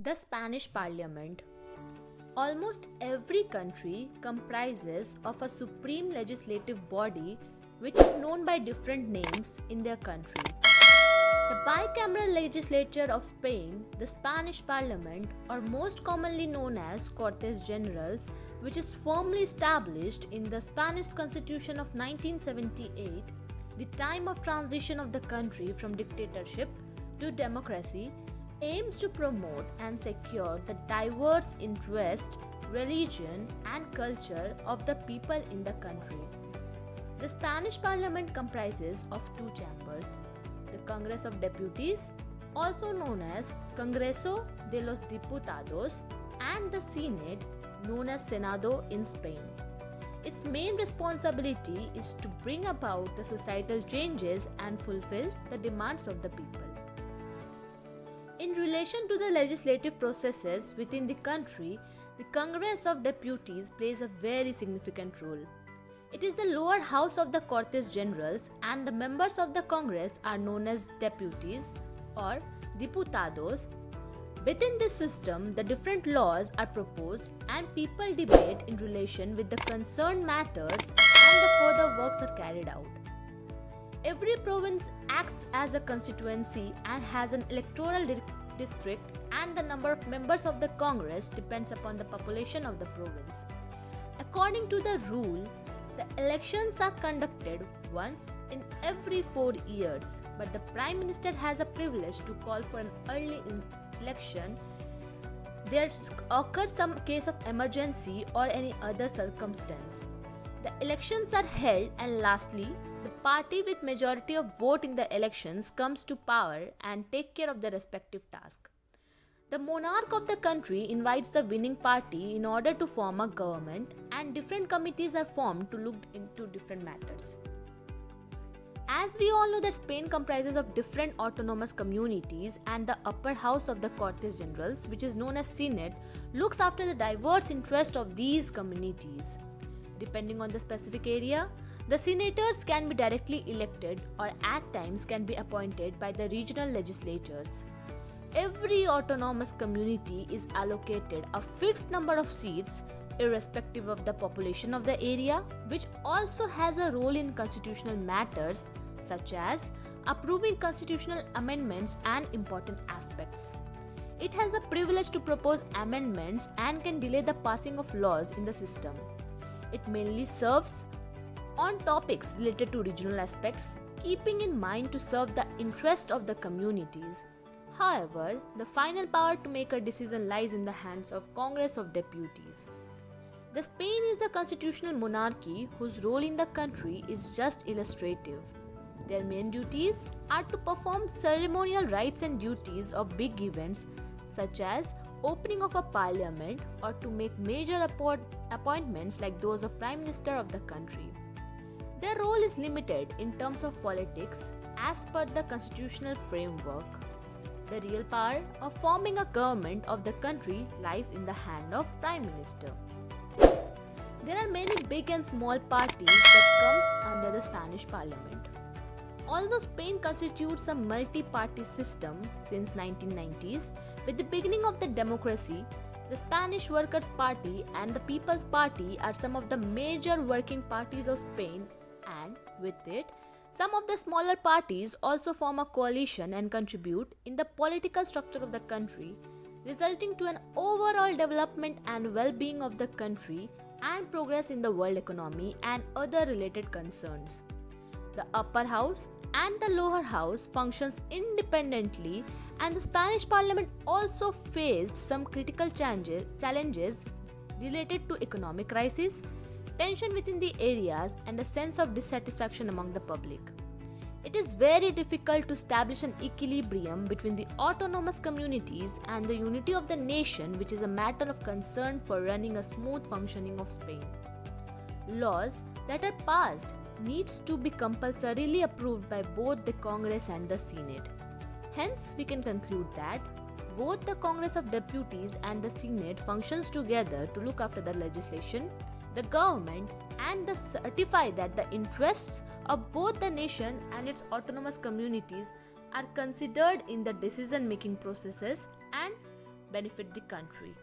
The Spanish Parliament. Almost every country comprises of a supreme legislative body which is known by different names in their country. The bicameral legislature of Spain, the Spanish Parliament, or most commonly known as Cortes Generales, which is firmly established in the Spanish Constitution of 1978, the time of transition of the country from dictatorship to democracy, aims to promote and secure the diverse interests, religion, and culture of the people in the country. The Spanish Parliament comprises of two chambers: the Congress of Deputies, also known as Congreso de los Diputados, and the Senate, known as Senado in Spain. Its main responsibility is to bring about the societal changes and fulfill the demands of the people. In relation to the legislative processes within the country, the Congress of Deputies plays a very significant role. It is the lower house of the Cortes Generales, and the members of the Congress are known as deputies or diputados. Within this system, the different laws are proposed and people debate in relation with the concerned matters, and the further works are carried out. Every province acts as a constituency and has an electoral district, and the number of members of the Congress depends upon the population of the province. According to the rule, the elections are conducted once in every 4 years, but the Prime Minister has a privilege to call for an early election. There occurs some case of emergency or any other circumstance. The elections are held, and lastly, the party with majority of vote in the elections comes to power and take care of the respective task. The monarch of the country invites the winning party in order to form a government, and different committees are formed to look into different matters. As we all know that Spain comprises of different autonomous communities, and the upper house of the Cortes Generales, which is known as Senate, looks after the diverse interests of these communities. Depending on the specific area, the senators can be directly elected or at times can be appointed by the regional legislatures. Every autonomous community is allocated a fixed number of seats irrespective of the population of the area, which also has a role in constitutional matters such as approving constitutional amendments and important aspects. It has a privilege to propose amendments and can delay the passing of laws in the system. It mainly serves on topics related to regional aspects, keeping in mind to serve the interest of the communities. However, the final power to make a decision lies in the hands of Congress of Deputies. The Spain is a constitutional monarchy whose role in the country is just illustrative. Their main duties are to perform ceremonial rites and duties of big events such as opening of a parliament, or to make major appointments like those of Prime Minister of the country. Their role is limited in terms of politics as per the constitutional framework. The real power of forming a government of the country lies in the hand of Prime Minister. There are many big and small parties that comes under the Spanish Parliament. Although Spain constitutes a multi-party system since 1990s, with the beginning of the democracy, the Spanish Workers' Party and the People's Party are some of the major working parties of Spain, and with it, some of the smaller parties also form a coalition and contribute in the political structure of the country, resulting to an overall development and well-being of the country and progress in the world economy and other related concerns. The upper house and the lower house functions independently, and the Spanish Parliament also faced some critical challenges related to economic crisis, tension within the areas, and a sense of dissatisfaction among the public. It is very difficult to establish an equilibrium between the autonomous communities and the unity of the nation, which is a matter of concern for running a smooth functioning of Spain. Laws that are passed needs to be compulsorily approved by both the Congress and the Senate. Hence, we can conclude that both the Congress of Deputies and the Senate functions together to look after the legislation, the government, and certify that the interests of both the nation and its autonomous communities are considered in the decision-making processes and benefit the country.